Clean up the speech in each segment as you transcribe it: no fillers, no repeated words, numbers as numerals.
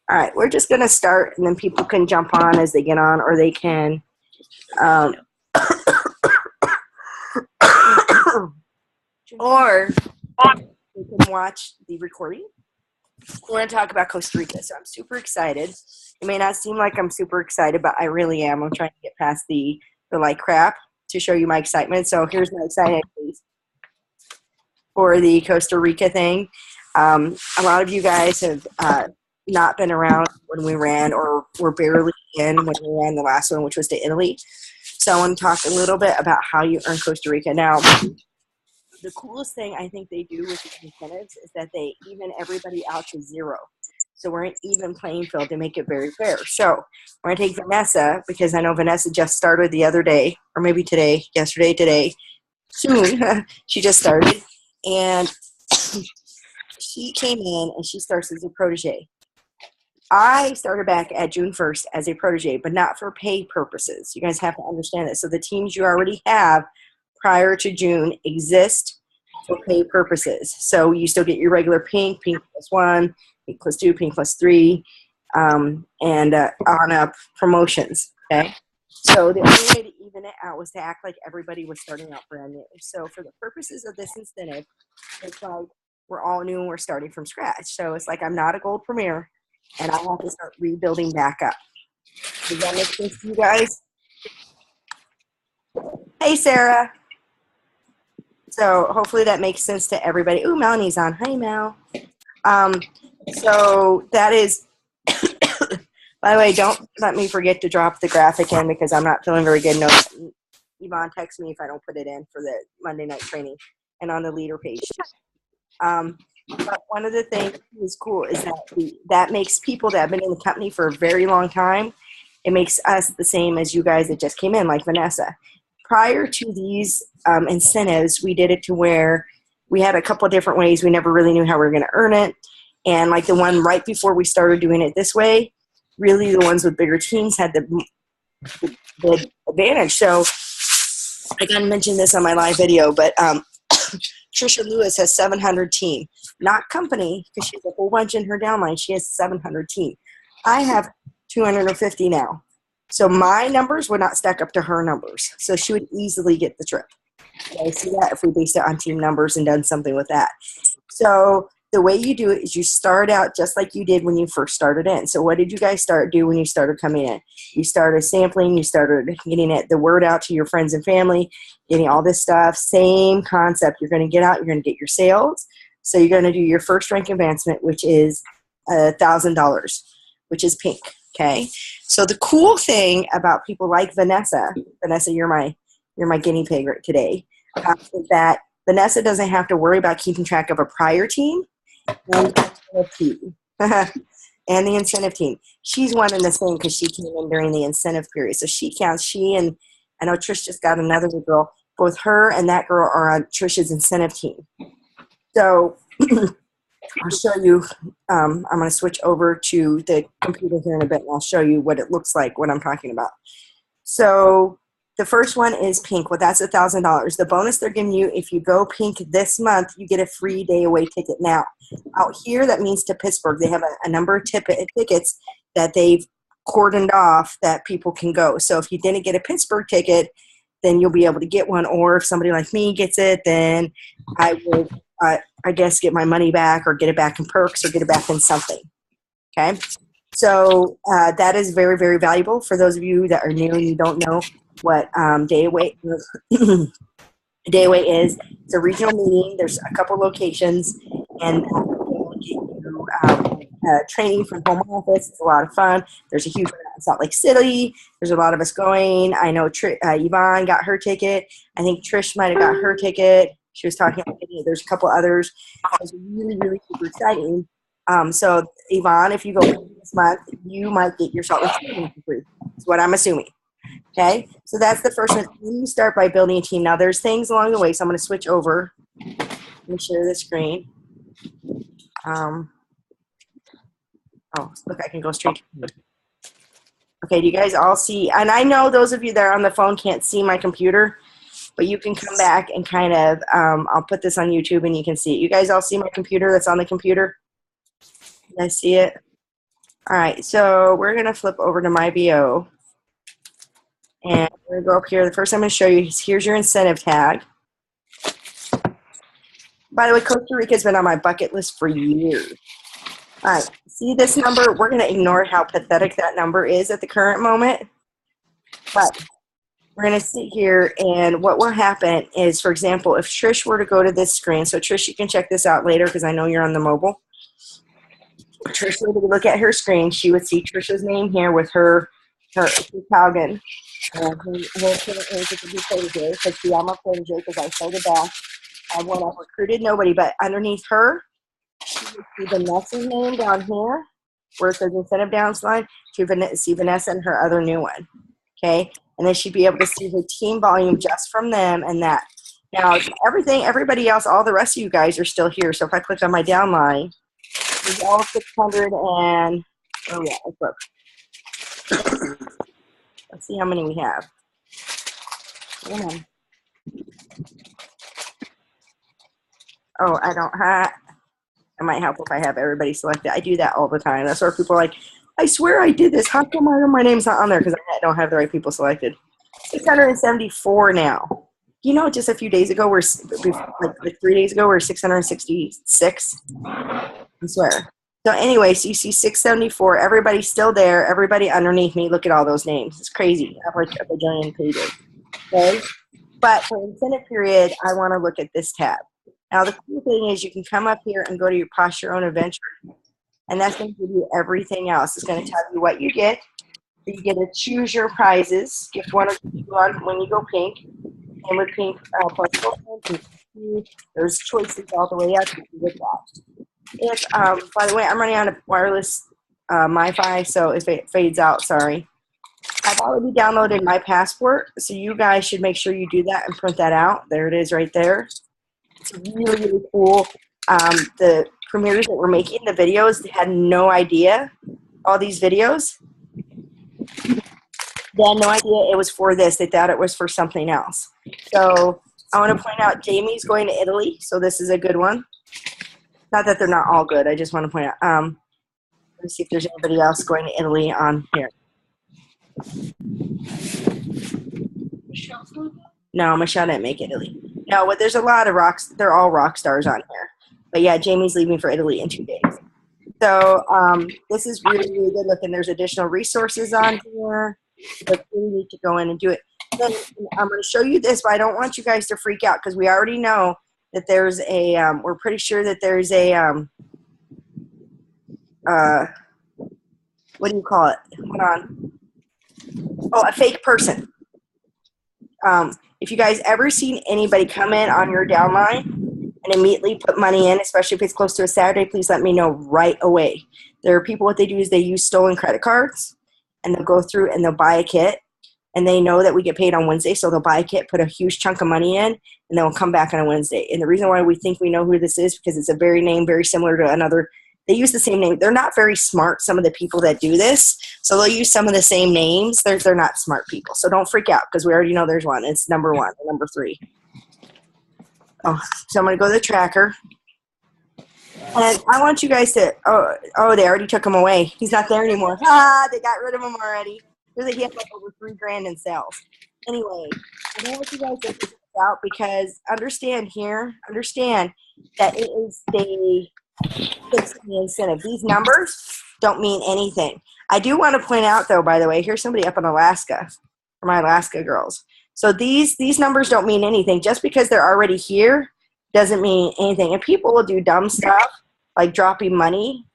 All right, we're just going to start, and then people can jump on as they get on, or they can or they can watch the recording. We're going to talk about Costa Rica, so I'm super excited. It may not seem like I'm super excited, but I really am. I'm trying to get past the like crap to show you my excitement. So here's my excitement for the Costa Rica thing. A lot of you guys have not been around when we ran, or were barely in when we ran the last one, which was to Italy. So I want to talk a little bit about how you earn Costa Rica. Now, the coolest thing I think they do with the incentives is that they even everybody out to zero. So we're an even playing field to make it very fair. So we're going to take Vanessa, because I know Vanessa just started the other day, or maybe today, yesterday, today, soon. She just started. And she came in, and she starts as a protege. I started back at June 1st as a protege, but not for pay purposes. You guys have to understand that. So the teams you already have prior to June exist for pay purposes. So you still get your regular pink +1, pink +2, pink +3, and on up promotions, okay? So the only way to even it out was to act like everybody was starting out brand new. So for the purposes of this incentive, it's like we're all new and we're starting from scratch. So it's like I'm not a gold premier, and I have to start rebuilding back up. Does that make sense to you guys? Hey, Sarah. So hopefully that makes sense to everybody. Ooh, Melanie's on. Hi, Mel. So that is, by the way, don't let me forget to drop the graphic in, because I'm not feeling very good. No, Yvonne texts me if I don't put it in for the Monday night training and on the leader page. But one of the things that is cool is that that makes people that have been in the company for a very long time, it makes us the same as you guys that just came in, like Vanessa. Prior to these incentives, we did it to where we had a couple of different ways. We never really knew how we were going to earn it. And like the one right before we started doing it this way, really the ones with bigger teams had the advantage. So I got to mention this on my live video, but Trisha Lewis has 700 team, not company, because she has a whole bunch in her downline. She has 700 team. I have 250 now. So my numbers would not stack up to her numbers. So she would easily get the trip. I see that if we based it on team numbers and done something with that. So the way you do it is you start out just like you did when you first started in. So what did you guys do when you started coming in? You started sampling, you started getting the word out to your friends and family, getting all this stuff. Same concept. You're going to get out, you're going to get your sales. So you're going to do your first rank advancement, which is $1,000, which is pink. Okay. So the cool thing about people like Vanessa, you're my guinea pig right today, is that Vanessa doesn't have to worry about keeping track of a prior team and the incentive team. She's one and the same because she came in during the incentive period. So she counts. She and I know Trish just got another girl. Both her and that girl are on Trish's incentive team. So I'll show you. I'm going to switch over to the computer here in a bit, and I'll show you what it looks like, what I'm talking about. So the first one is pink. Well, that's $1,000. The bonus they're giving you, if you go pink this month, you get a free day away ticket. Now, out here, that means to Pittsburgh. They have a number of tickets that they've cordoned off that people can go. So if you didn't get a Pittsburgh ticket, then you'll be able to get one. Or if somebody like me gets it, then I will, I guess, get my money back, or get it back in perks, or get it back in something. Okay? So that is very, very valuable for those of you that are new and you don't know what day away is. It's a regional meeting. There's a couple locations, and we'll get you training from home office. It's a lot of fun. There's a huge in Salt Lake City. There's a lot of us going. I know Yvonne got her ticket. I think Trish might have got her ticket. She was talking about it. There's a couple others. It was really, really super exciting. So Yvonne, if you go this month, you might get your Salt Lake City for free. That's what I'm assuming. Okay, so that's the first one. You start by building a team. Now, there's things along the way, so I'm going to switch over. Let me share the screen. Oh, look, I can go straight. Okay, do you guys all see? And I know those of you that are on the phone can't see my computer, but you can come back and kind of, I'll put this on YouTube and you can see it. You guys all see my computer that's on the computer? Can I see it? All right, so we're going to flip over to my BO. And we're going to go up here. The first I'm going to show you is here's your incentive tag. By the way, Costa Rica has been on my bucket list for years. All right, see this number? We're going to ignore how pathetic that number is at the current moment. But we're going to sit here, and what will happen is, for example, if Trish were to go to this screen, so Trish, you can check this out later because I know you're on the mobile. If Trish were to look at her screen, she would see Trisha's name here with her Italian. Her protege, because see, I'm a protege because I started back. I went up, recruited nobody, but underneath her, she would see Vanessa's name down here, where it says incentive downslide. She would see Vanessa and her other new one, okay? And then she'd be able to see the team volume just from them and that. Now, everybody else, all the rest of you guys are still here. So if I click on my downline, there's all 600 and, oh yeah, let's look. Let's see how many we have. Come on. Oh, I don't have, it might help if I have everybody selected. I do that all the time. That's where people are like, I swear I did this. How come my name's not on there? Because I don't have the right people selected. 674 now. You know, just a few days ago, like 3 days ago, we're 666. I swear. So anyway, so you see 674. Everybody's still there. Everybody underneath me. Look at all those names. It's crazy. I have like a bajillion pages. Okay? But for incentive period, I want to look at this tab. Now, the cool thing is you can come up here and go to your Post Your Own Adventure. And that's going to give you everything else. It's going to tell you what you get. You get to choose your prizes. Gift one or one when you go pink. And with pink plus pink, there's choices all the way up. You can get that. If, by the way, I'm running on a wireless MiFi, so if it fades out, sorry. I've already downloaded my passport, so you guys should make sure you do that and print that out. There it is right there. It's really, really cool. The premieres that were making the videos, they had no idea, all these videos. They had no idea it was for this. They thought it was for something else. So I want to point out Jamie's going to Italy, so this is a good one. Not that they're not all good. I just want to point out. Let's see if there's anybody else going to Italy on here. No, Michelle didn't make Italy. No, but there's a lot of rocks. They're all rock stars on here. But yeah, Jamie's leaving for Italy in 2 days. So this is really, really good looking. There's additional resources on here. But you need to go in and do it. Then I'm going to show you this, but I don't want you guys to freak out because we already know that there's a, we're pretty sure that there's a, what do you call it? Hold on. Oh, a fake person. If you guys ever seen anybody come in on your downline and immediately put money in, especially if it's close to a Saturday, please let me know right away. There are people, what they do is they use stolen credit cards and they'll go through and they'll buy a kit and they know that we get paid on Wednesday, so they'll buy a kit, put a huge chunk of money in, and they'll come back on a Wednesday. And the reason why we think we know who this is because it's a very name very similar to another. They use the same name. They're not very smart, some of the people that do this. So they'll use some of the same names. They're not smart people. So don't freak out because we already know there's one. It's number one or number three. Oh, so I'm going to go to the tracker. And I want you guys to, oh, they already took him away. He's not there anymore. Ah, they got rid of him already. He had like over $3,000 in sales. Anyway, I don't want you guys to figure this out because understand that it is the incentive. These numbers don't mean anything. I do want to point out, though, by the way, here's somebody up in Alaska, for my Alaska girls. So these numbers don't mean anything. Just because they're already here doesn't mean anything. And people will do dumb stuff like dropping money.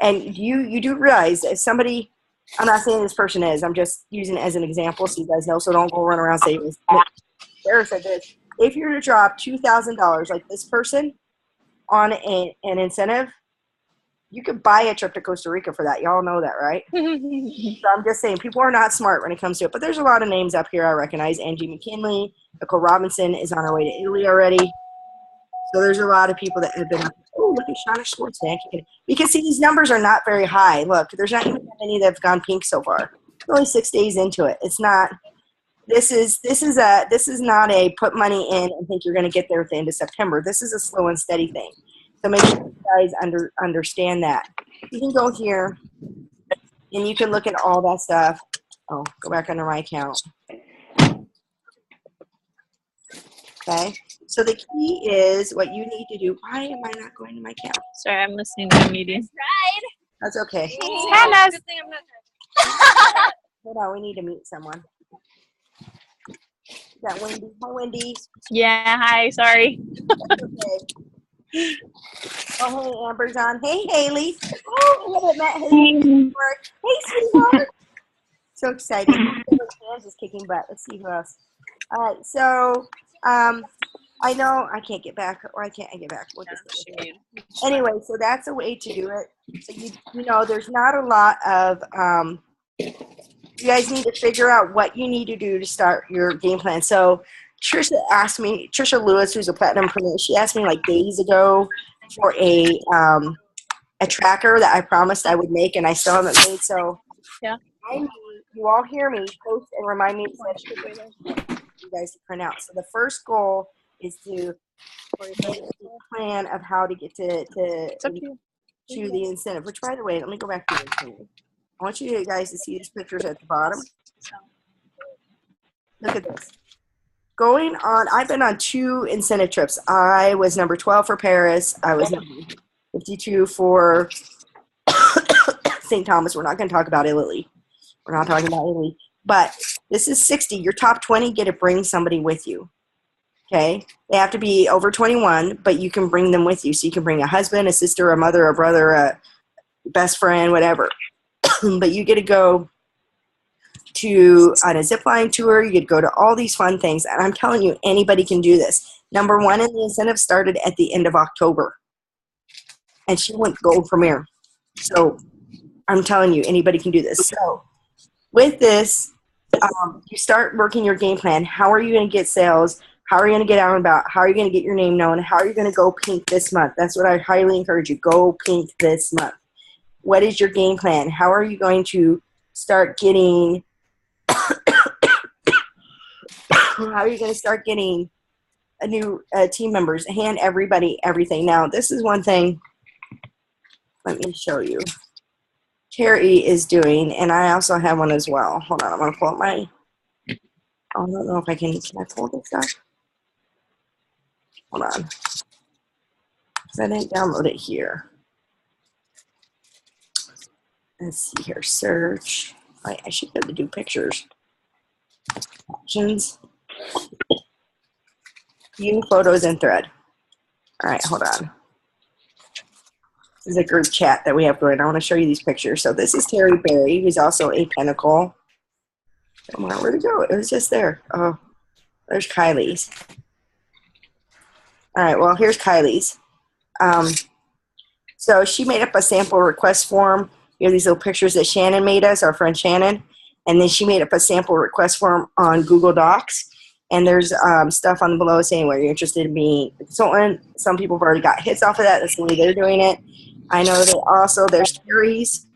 And you do realize if somebody, I'm not saying this person is, I'm just using it as an example so you guys know, so don't go run around saying this. Sarah said this, if you're to drop $2,000 like this person on an incentive, you could buy a trip to Costa Rica for that. Y'all know that, right? So I'm just saying, people are not smart when it comes to it. But there's a lot of names up here I recognize. Angie McKinley, Nicole Robinson is on her way to Italy already. So there's a lot of people that have been up. Oh, look at Shauna Schwartz, man. You can see these numbers are not very high. Look, there's not even that many that have gone pink so far. It's only 6 days into it. It's not. This is not a put money in and think you're going to get there at the end of September. This is a slow and steady thing. So make sure you guys understand that. You can go here And you can look at all that stuff. Oh, go back under my account. Okay. So the key is what you need to do. Why am I not going to my account? Sorry, I'm listening to the meeting. That's okay. Hannah. Hold on, we need to meet someone. Is that Wendy? Hi, Wendy. Yeah, hi, sorry. Okay. Oh, hey, Amber's on. Hey, Haley. Oh, I haven't met Haley before. Hey, sweetheart. So excited. Hands is kicking butt. Let's see who else. All right, so I know I can't get back. Why can't I get back? We'll just anyway, so that's a way to do it. So you know, there's not a lot of you guys need to figure out what you need to do to start your game plan. So Trisha asked me, Trisha Lewis, who's a platinum premier, she asked me like days ago for a tracker that I promised I would make, and I still haven't made. So yeah, you all hear me, post and remind me you guys to print out. So the first goal is to plan of how to get to the incentive. Which, by the way, let me go back to the incentive. I want you guys to see these pictures at the bottom. Look at this. Going on, I've been on 2 incentive trips. I was number 12 for Paris. I was number 52 for St. Thomas. We're not going to talk about Italy. We're not talking about Italy. But this is 60. Your top 20 get to bring somebody with you. Okay? They have to be over 21, but you can bring them with you. So you can bring a husband, a sister, a mother, a brother, a best friend, whatever. But you get to go on a zipline tour. You get to go to all these fun things. And I'm telling you, anybody can do this. Number 1 in the incentive started at the end of October. And she went gold premier. So I'm telling you, anybody can do this. So with this, you start working your game plan. How are you going to get sales? How are you going to get out and about? How are you going to get your name known? How are you going to go pink this month? That's what I highly encourage you. Go pink this month. What is your game plan? How are you going to start getting how are you going to start getting a new team members? Hand everybody everything. Now, this is one thing. Let me show you. Terry is doing, and I also have one as well. Hold on, I'm going to pull up my, I don't know if can I pull this up? Hold on. Because I didn't download it here. Let's see here, search. I should be able to do pictures. Options. View photos and thread. All right, hold on. This is a group chat that we have going. I want to show you these pictures. So this is Terry Berry, who's also a Pinnacle. Where'd it go? It was just there. Oh, there's Kylie's. All right, well, here's Kylie's. So she made up a sample request form. Here are these little pictures that Shannon made us, our friend Shannon. And then she made up a sample request form on Google Docs. And there's stuff on below saying where you're interested in being a consultant. Some people have already got hits off of that. That's the way they're doing it. I know they also, there's Terry's.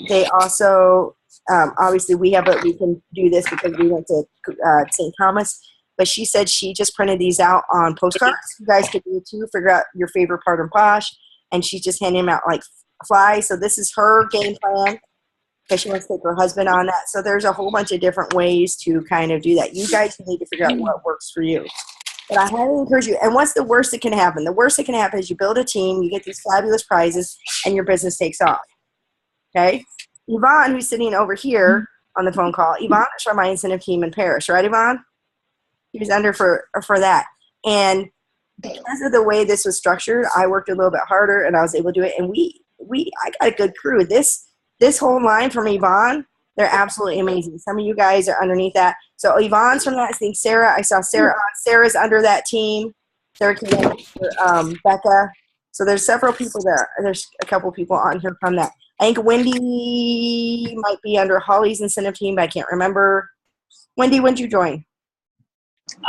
They also, obviously we can do this because we went to St. Thomas. But she said she just printed these out on postcards. You guys could do it too. Figure out your favorite part and posh. And she's just handing them out like flies. So this is her game plan because she wants to take her husband on that. So there's a whole bunch of different ways to kind of do that. You guys need to figure out what works for you. But I highly encourage you. And what's the worst that can happen? The worst that can happen is you build a team, you get these fabulous prizes, and your business takes off. Okay? Yvonne, who's sitting over here on the phone call, Yvonne is from my incentive team in Paris, right, Yvonne? He was under for that. And because of the way this was structured, I worked a little bit harder and I was able to do it. And I got a good crew. This whole line from Yvonne, they're absolutely amazing. Some of you guys are underneath that. So Yvonne's from that. I think Sarah, I saw Sarah. Sarah's under that team. Sarah Becca. So there's several people there. There's a couple people on here from that. I think Wendy might be under Holly's incentive team, but I can't remember. Wendy, when did you join?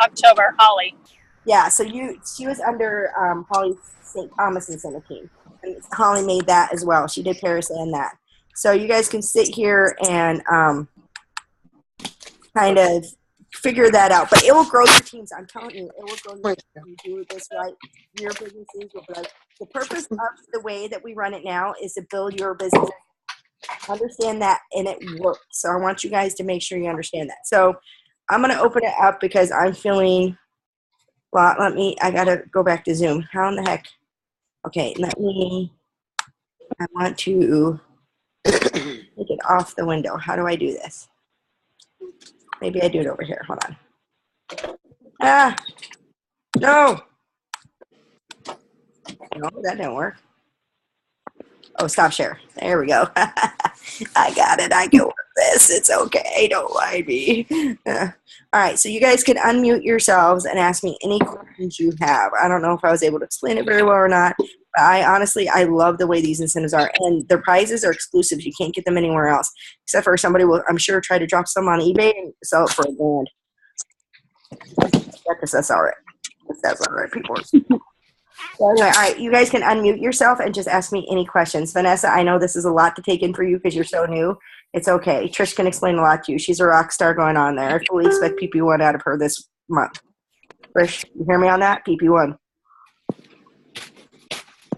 October, Holly. Yeah, so she was under Holly's St. Thomas incentive team. And Holly made that as well. She did Paris and that. So you guys can sit here and kind of figure that out. But it will grow your teams. I'm telling you, it will grow your teams. You do this right. Your businesses will grow. The purpose of the way that we run it now is to build your business. understand that, and it works. So I want you guys to make sure you understand that. So I'm going to open it up because I'm feeling, well, I got to go back to Zoom. How in the heck? Okay, I want to take it off the window. How do I do this? Maybe I do it over here. Hold on. Ah, no. No, that didn't work. Oh, stop share. There we go. I got it. I can work this. It's okay. Don't mind me. All right. So you guys can unmute yourselves and ask me any questions you have. I don't know if I was able to explain it very well or not. But I love the way these incentives are. And their prizes are exclusive. You can't get them anywhere else. Except for somebody will, I'm sure, try to drop some on eBay and sell it for $1,000. That's all right. That's all right, people. So anyway, all right, you guys can unmute yourself and just ask me any questions. Vanessa, I know this is a lot to take in for you because you're so new. It's okay. Trish can explain a lot to you. She's a rock star going on there. I fully expect PP1 out of her this month. Trish, you hear me on that? PP1.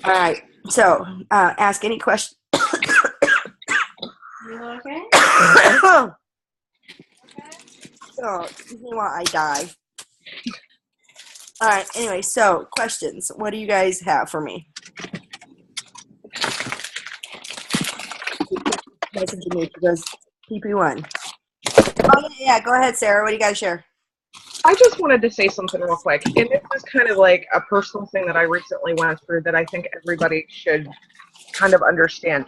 All right, so ask any question. You okay? So, you while I die. All right, anyway, so questions. What do you guys have for me? Messaging me. She goes, PP1. Oh, yeah, go ahead, Sarah. What do you guys share? I just wanted to say something real quick. And this is kind of like a personal thing that I recently went through that I think everybody should kind of understand.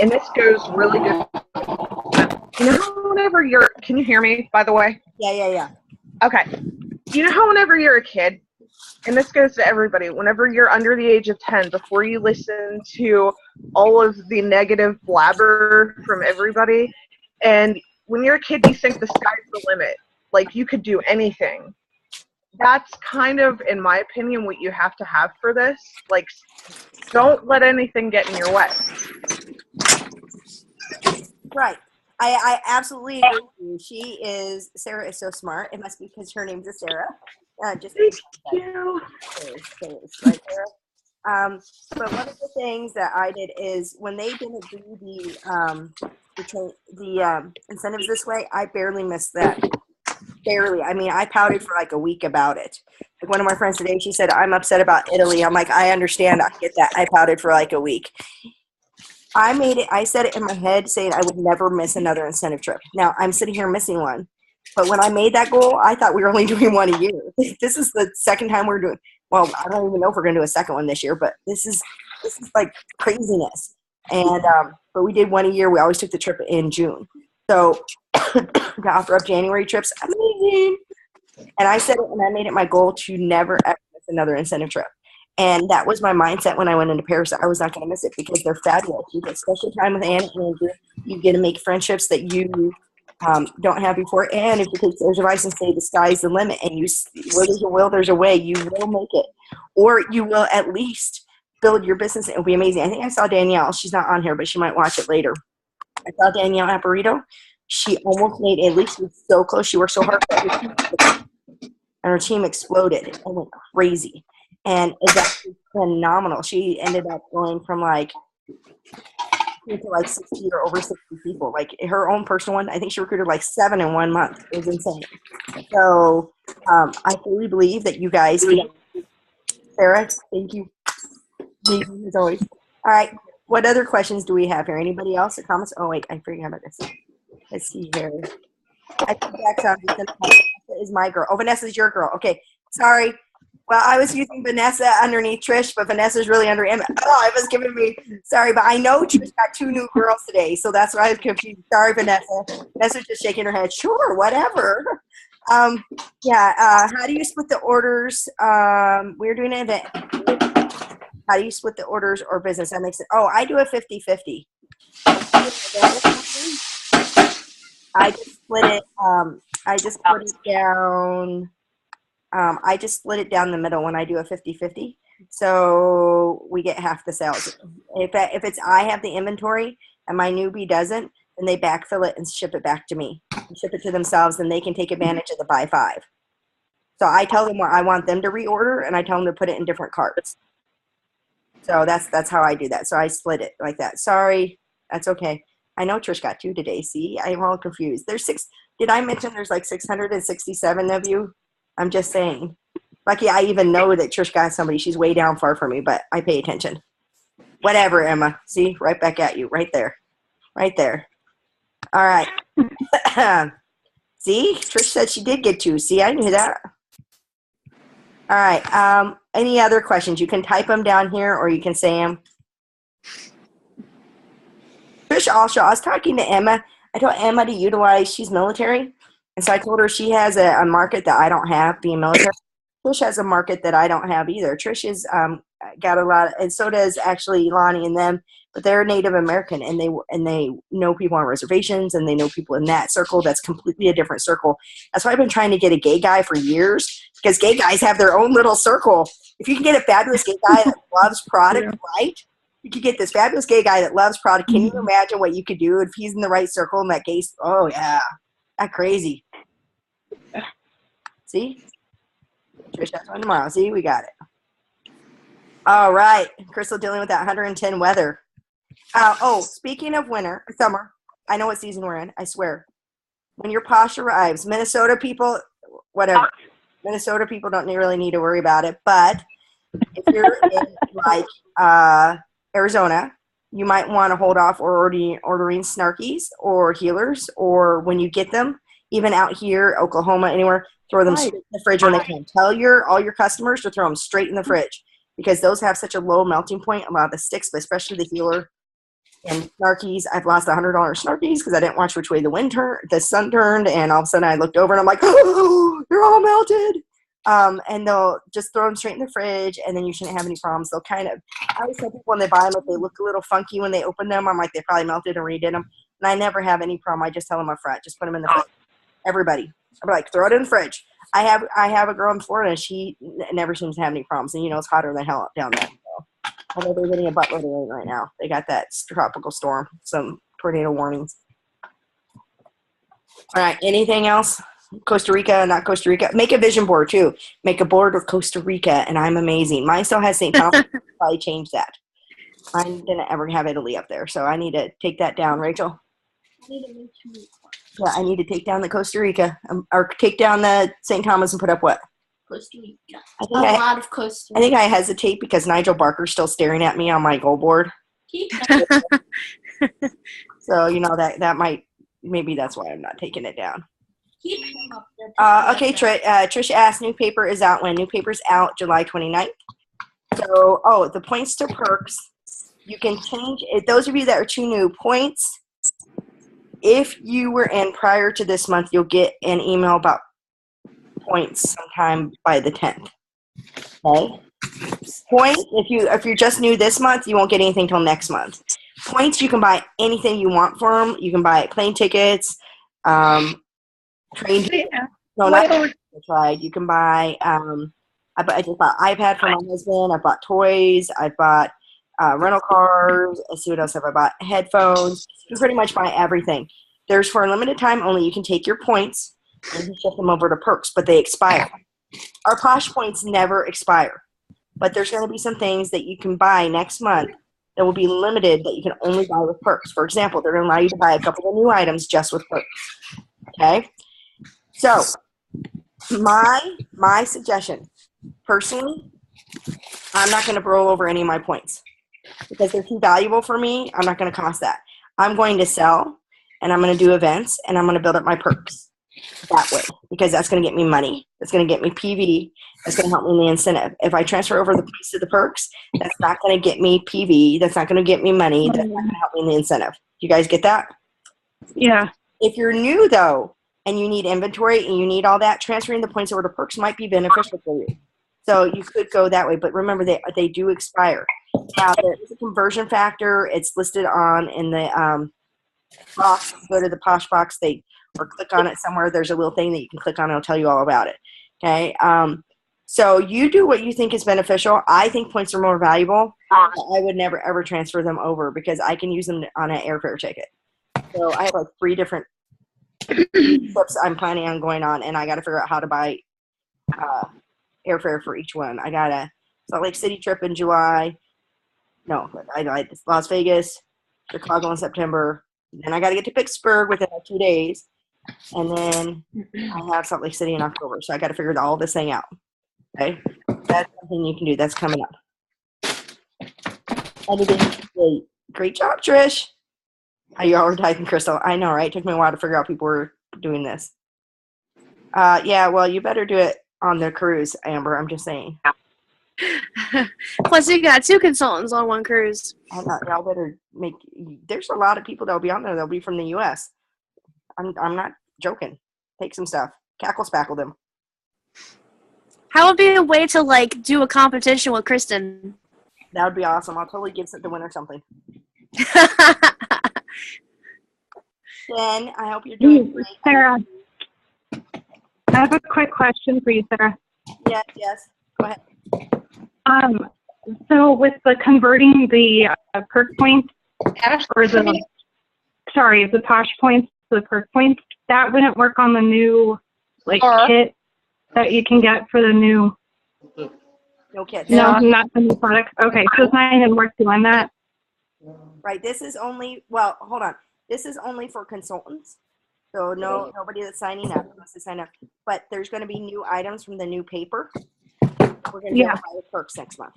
And this goes really good. You know how whenever you're, can you hear me, by the way? Yeah. Okay. You know how whenever you're a kid, and this goes to everybody, whenever you're under the age of 10, before you listen to all of the negative blabber from everybody, and when you're a kid, you think the sky's the limit. Like, you could do anything. That's kind of, in my opinion, what you have to have for this. Like, don't let anything get in your way. Right. I absolutely agree with you. Sarah is so smart. It must be because her name's Sarah. Just Thank you. Right, Sarah? But one of the things that I did is when they didn't do the incentives this way, I barely missed that. Barely. I mean, I pouted for like a week about it. Like one of my friends today, she said, I'm upset about Italy. I'm like, I understand. I get that. I pouted for like a week. I said it in my head saying I would never miss another incentive trip. Now I'm sitting here missing one. But when I made that goal, I thought we were only doing one a year. This is the second time we're doing, well, I don't even know if we're going to do a second one this year, but this is like craziness. And, but we did one a year. We always took the trip in June. So to offer up January trips, amazing. And I said it and I made it my goal to never ever miss another incentive trip. And that was my mindset when I went into Paris. I was not going to miss it because they're fabulous. You get special time with Anna and Andrew. You get to make friendships that you don't have before. And if you take Sarah's advice and say the sky's the limit, and where there's a will, there's a way, you will make it. Or you will at least build your business. It will be amazing. I think I saw Danielle. She's not on here, but she might watch it later. I saw Danielle Apparito. She almost made it. At least she was so close. She worked so hard. And her team exploded and went crazy. And it's actually phenomenal. She ended up going from like 60 or over 60 people. Like her own personal one, I think she recruited like 7 in 1 month. It was insane. So I fully believe that you guys can. Sarah, thank you. As always. All right. What other questions do we have here? Anybody else or comments? Oh, wait. I forgot about this. Let's see here. I think Vanessa is my girl. Oh, Vanessa's your girl. Okay. Sorry. Well, I was using Vanessa underneath Trish, but Vanessa's really under Emma. Oh, it was giving me, sorry, but I know Trish got 2 new girls today, so that's why I was confused. Sorry, Vanessa. Vanessa's just shaking her head. Sure, whatever. How do you split the orders? We're doing an event. How do you split the orders or business? That makes it, I do a 50-50. I just split it down. I just split it down the middle when I do a 50-50. So we get half the sales. If it's I have the inventory and my newbie doesn't, then they backfill it and ship it back to me. Ship it to themselves, and they can take advantage of the buy 5. So I tell them what I want them to reorder, and I tell them to put it in different carts. So that's how I do that. So I split it like that. Sorry, that's okay. I know Trish got 2 today. See, I'm all confused. There's 6. Did I mention there's like 667 of you? I'm just saying. Lucky I even know that Trish got somebody. She's way down far from me, but I pay attention. Whatever, Emma. See, right back at you. Right there. Right there. All right. See, Trish said she did get 2. See, I knew that. All right. Any other questions? You can type them down here or you can say them. Trish also, I was talking to Emma. I told Emma to utilize, she's military. And so I told her she has a market that I don't have being military. Trish has a market that I don't have either. Trish has got a lot, and so does actually Lonnie and them, but they're Native American and they know people on reservations and they know people in that circle that's completely a different circle. That's why I've been trying to get a gay guy for years because gay guys have their own little circle. If you can get a fabulous gay guy that loves product, right? You could get this fabulous gay guy that loves product. Can you imagine what you could do if he's in the right circle in that case? Oh, yeah. That's crazy. See? Trish, that's one tomorrow. See? We got it. All right. Crystal dealing with that 110 weather. Speaking of summer, I know what season we're in. I swear. When your posh arrives, Minnesota people, whatever. Minnesota people don't really need to worry about it. But if you're in, like, Arizona, you might want to hold off or ordering Snarkies or Healers, or when you get them, even out here, Oklahoma, anywhere, throw them straight in the fridge when they come. Tell all your customers to throw them straight in the fridge because those have such a low melting point. A lot of the sticks, but especially the Healer and Snarkies. I've lost $100 Snarkies because I didn't watch which way the sun turned, and all of a sudden I looked over and I'm like, oh, they're all melted. And they'll just throw them straight in the fridge, and then you shouldn't have any problems. They'll I always tell people when they buy them, if they look a little funky when they open them, I'm like, they probably melted and redid them. And I never have any problem. I just tell them up front, just put them in the fridge. Everybody. I'm like, throw it in the fridge. I have a girl in Florida, and she never seems to have any problems. And, it's hotter than hell down there. So I know they're getting a buttload of rain right now. They got that tropical storm, some tornado warnings. All right, anything else? Costa Rica, not Costa Rica. Make a vision board, too. Make a board with Costa Rica, and I'm amazing. Mine still has St. Thomas. Probably change that. I didn't ever have Italy up there, so I need to take that down. Rachel? I need to take down the Costa Rica, or take down the St. Thomas and put up what? Costa Rica. A lot of Costa Rica. I think I hesitate because Nigel Barker's still staring at me on my goal board. So, that might, maybe that's why I'm not taking it down. Okay, Trish asked, new paper is out when? New paper's out July 29th. So, the points to perks, you can change it. Those of you that are too new, points, if you were in prior to this month, you'll get an email about points sometime by the 10th. Okay? Points, if you're just new this month, you won't get anything till next month. Points, you can buy anything you want for them. You can buy plane tickets, train. No, not tried. You can buy. I just bought iPad for my husband. I bought toys. I bought rental cars. Let's see what else have I bought. Headphones. You can pretty much buy everything. There's for a limited time only. You can take your points and shift them over to perks, but they expire. Our Posh points never expire, but there's going to be some things that you can buy next month that will be limited that you can only buy with perks. For example, they're going to allow you to buy a couple of new items just with perks. Okay. So, my suggestion, personally, I'm not going to roll over any of my points because they're too valuable for me. I'm not going to cost that. I'm going to sell, and I'm going to do events, and I'm going to build up my perks that way because that's going to get me money. That's going to get me PV. That's going to help me in the incentive. If I transfer over the piece of the perks, that's not going to get me PV. That's not going to get me money. That's not going to help me in the incentive. You guys get that? Yeah. If you're new, though, and you need inventory and you need all that, transferring the points over to perks might be beneficial for you. So you could go that way, but remember they do expire. Now there is a conversion factor. It's listed on in the box. Go to the Posh box, or click on it somewhere. There's a little thing that you can click on. It'll tell you all about it. Okay. So you do what you think is beneficial. I think points are more valuable. I would never ever transfer them over because I can use them on an airfare ticket. So I have like 3 different trips I'm planning on going on, and I got to figure out how to buy airfare for each one. I got a Salt Lake City trip in July. No, I Las Vegas, Chicago in September, Then I got to get to Pittsburgh within like 2 days. And then I have Salt Lake City in October. So I got to figure all this thing out. Okay? That's something you can do. That's coming up. Editing. Great job, Trish. Are you already typing, Crystal? I know, right? It took me a while to figure out people were doing this. Yeah, well, you better do it on the cruise, Amber. I'm just saying. Plus, you got 2 consultants on one cruise. Y'all better make. There's a lot of people that'll be on there. They'll be from the U.S. I'm not joking. Take some stuff. Cackle spackle them. How would be a way to like do a competition with Kristen? That would be awesome. I'll totally give the winner something. Jen, I hope you're doing great. Sarah, I have a quick question for you, Sarah. Yes. Go ahead. So with the converting the perk points, or the Posh points to the perk points, that wouldn't work on the new kit that you can get for the new. No kit. No, not the new product. Okay, so it's not even worth doing that. Right. This is only. Well, hold on. This is only for consultants. So nobody that's signing up unless they sign up. But there's going to be new items from the new paper. We're going to buy the perks next month.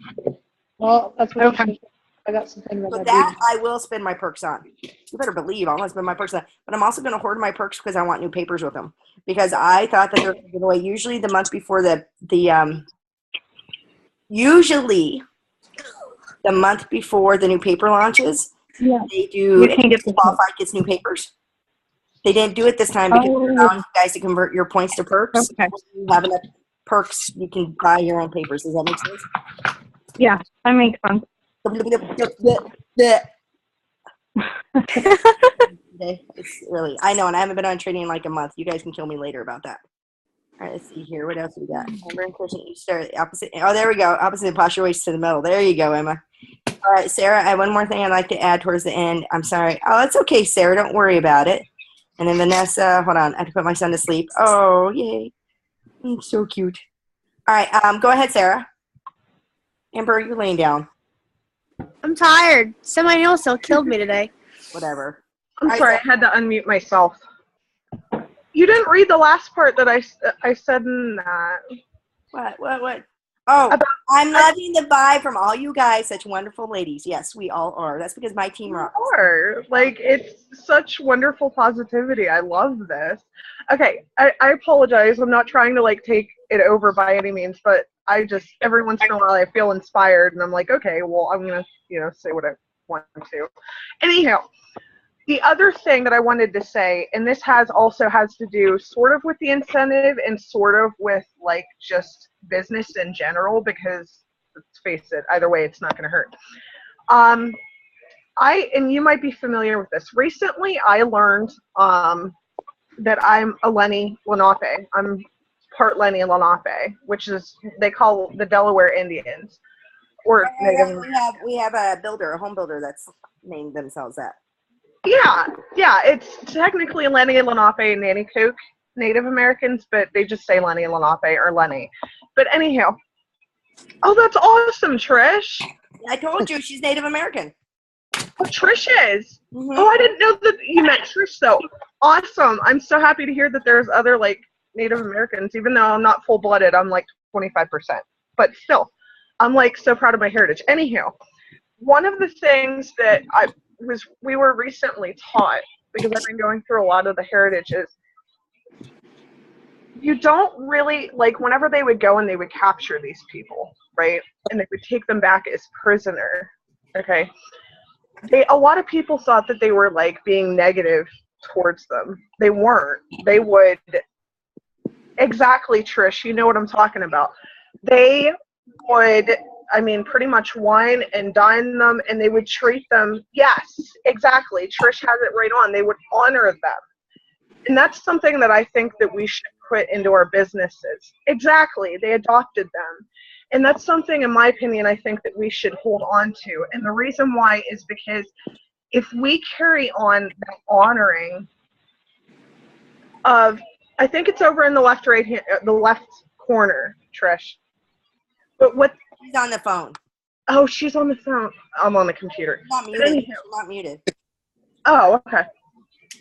Well, that's what I got something about that. I will spend my perks on. You better believe I'm going to spend my perks on. But I'm also going to hoard my perks because I want new papers with them. Because I thought that they're going to give away usually the month before usually the month before the new paper launches. Yeah. They do. Qualified gets new papers. They didn't do it this time because they're allowing you guys to convert your points to perks. Okay. When you have enough perks, you can buy your own papers. Does that make sense? Yeah, that makes sense. It's really, I know, and I haven't been on training in like a month. You guys can kill me later about that. All right, let's see here. What else we got? Amber and Christian, you start opposite. Oh, there we go. Opposite posture waist to the middle. There you go, Emma. All right, Sarah, I have one more thing I'd like to add towards the end. I'm sorry. Oh, it's okay, Sarah. Don't worry about it. And then Vanessa, hold on. I have to put my son to sleep. Oh, yay. He's so cute. All right, go ahead, Sarah. Amber, you're laying down. I'm tired. Somebody else killed me today. Whatever. I'm sorry, I had to unmute myself. You didn't read the last part that I said in that. What? Oh, I'm loving the vibe from all you guys, such wonderful ladies. Yes, we all are. That's because my team rocks. It's such wonderful positivity. I love this. Okay, I apologize. I'm not trying to take it over by any means, but I just every once in a while I feel inspired, and I'm like, okay, well, I'm gonna say what I want to. Anyhow, the other thing that I wanted to say, and this also has to do sort of with the incentive and sort of with just business in general, because let's face it, either way, it's not going to hurt. And you might be familiar with this. Recently, I learned that I'm a Lenni Lenape. I'm part Lenni Lenape, which is they call the Delaware Indians. Or we have a home builder that's named themselves that. Yeah, it's technically Lenni Lenape and Nanticoke Native Americans, but they just say Lenni Lenape or Lenni. But anyhow, oh, that's awesome, Trish. I told you she's Native American. Oh, Trish is. Mm-hmm. Oh, I didn't know that you meant Trish, though. Awesome. I'm so happy to hear that there's other Native Americans, even though I'm not full-blooded. I'm 25%, but still, I'm so proud of my heritage. Anyhow, one of the things that we were recently taught, because I've been going through a lot of the heritages, you don't really, whenever they would go and they would capture these people, right, and they would take them back as prisoner, okay, a lot of people thought that they were, being negative towards them. They weren't. They would, exactly, Trish, you know what I'm talking about. They would, pretty much wine and dine them, and they would treat them, yes, exactly, Trish has it right on, they would honor them. And that's something that I think that we should put into our businesses. Exactly, they adopted them. And that's something, in my opinion, I think that we should hold on to. And the reason why is because if we carry on that honoring of, I think it's over in the left corner, Trish. But what? She's on the phone. Oh, she's on the phone. I'm on the computer. She's not muted. She's not muted. Oh, okay.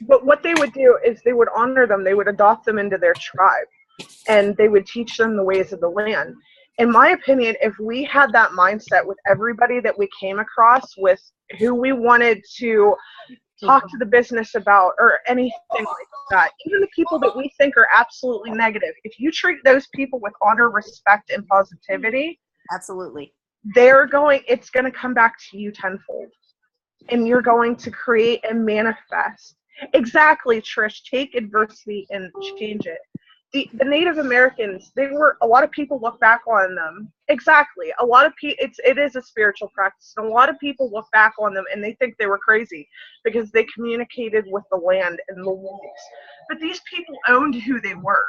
But what they would do is they would honor them. They would adopt them into their tribe, and they would teach them the ways of the land. In my opinion, if we had that mindset with everybody that we came across, with who we wanted to talk to the business about or anything like that, even the people that we think are absolutely negative, if you treat those people with honor, respect, and positivity, Absolutely. it's going to come back to you tenfold. And you're going to create and manifest. Exactly, Trish. Take adversity and change it. The Native Americans, a lot of people look back on them. Exactly. A lot of people, it is a spiritual practice. And a lot of people look back on them and they think they were crazy because they communicated with the land and the wolves. But these people owned who they were.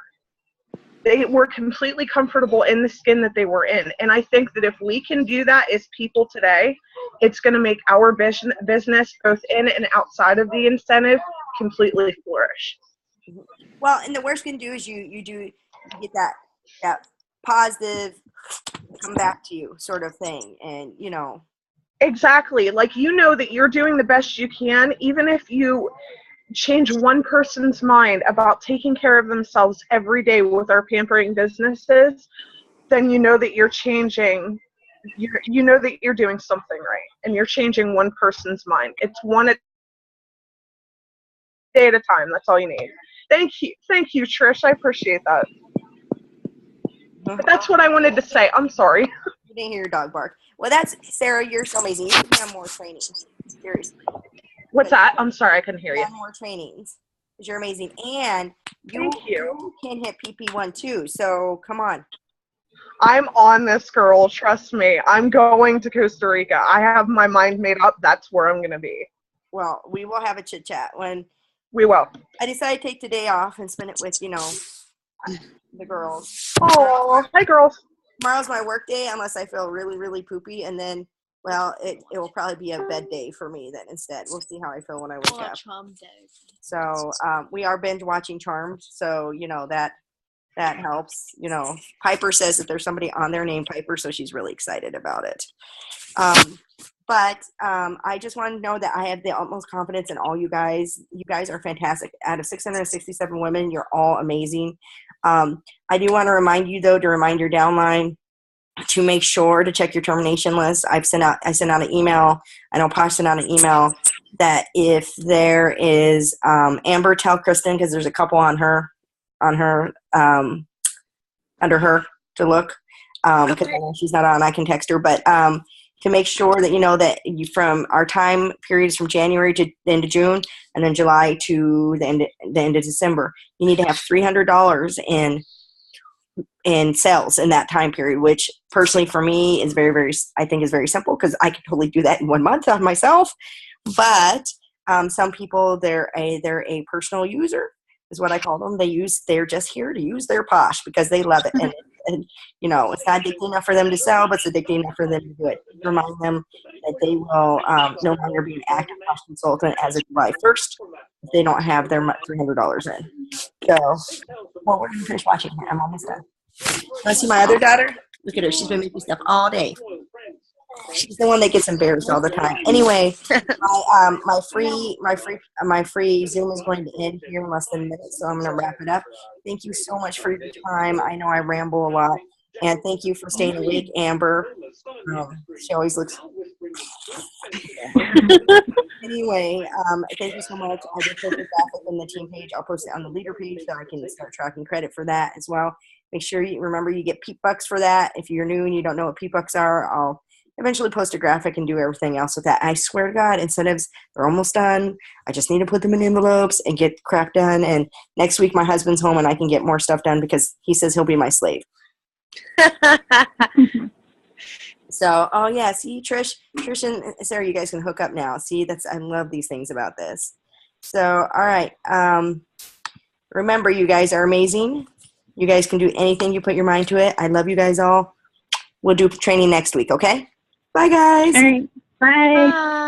They were completely comfortable in the skin that they were in. And I think that if we can do that as people today, it's going to make our business, both in and outside of the incentive, completely flourish. Well, and the worst you can do is you get that positive come back to you sort of thing, and Exactly. Like, that you're doing the best you can, even if you change one person's mind about taking care of themselves every day with our pampering businesses, then that you're changing. That you're doing something right, and you're changing one person's mind. It's one day at a time. That's all you need. Thank you, Trish. I appreciate that. But that's what I wanted to say. I'm sorry. You didn't hear your dog bark. Well, that's Sarah. You're so amazing. You should be on more trainings. Seriously. What's that? I'm sorry, I couldn't hear you. On more trainings. Because you're amazing, and you can hit PP1 too. So come on. I'm on this, girl. Trust me. I'm going to Costa Rica. I have my mind made up. That's where I'm going to be. Well, we will have a chit chat when. We will. I decided to take the day off and spend it with, the girls. Oh, hi, girls. Tomorrow's my work day unless I feel really, really poopy. And then, well, it will probably be a bed day for me then instead. We'll see how I feel when I wake up. So we are binge watching Charmed. So, that helps. Piper says that there's somebody on there named Piper, so she's really excited about it. But I just want to know that I have the utmost confidence in all you guys. You guys are fantastic. Out of 667 women, you're all amazing. I do want to remind you, though, to remind your downline to make sure to check your termination list. I sent out an email. I know Posh sent out an email that if there is Amber, tell Kristen, because there's a couple on her under her to look. Because I know she's not on. I can text her, but to make sure that that from our time periods from January to the end of June, and then July to the end of December, you need to have $300 in sales in that time period. Which personally for me is very, very, I think is very simple because I can totally do that in 1 month on myself. But some people they're a personal user is what I call them. They're just here to use their Posh because they love it. And it's not addicting enough for them to sell, but it's addicting enough for them to do it. Remind them that they will no longer be an active Posh consultant as of July 1st if they don't have their $300 in. So, well, we're going to finish watching here. I'm almost done. Want to see my other daughter? Look at her. She's been making stuff all day. She's the one that gets embarrassed all the time. Anyway, my free Zoom is going to end here in less than a minute, so I'm going to wrap it up. Thank you so much for your time. I know I ramble a lot, and thank you for staying awake, Amber. She always looks. Anyway, thank you so much. I just put the graphic in the team page. I'll post it on the leader page so I can start tracking credit for that as well. Make sure you remember you get Peep Bucks for that. If you're new and you don't know what Peep Bucks are, I'll eventually post a graphic and do everything else with that. I swear to God, incentives, they're almost done. I just need to put them in envelopes and get crap done. And next week my husband's home and I can get more stuff done because he says he'll be my slave. So, oh yeah, see, Trish and Sarah, you guys can hook up now. See, I love these things about this. So, all right. Remember, you guys are amazing. You guys can do anything you put your mind to it. I love you guys all. We'll do training next week, okay? Bye, guys. All right. Bye. Bye.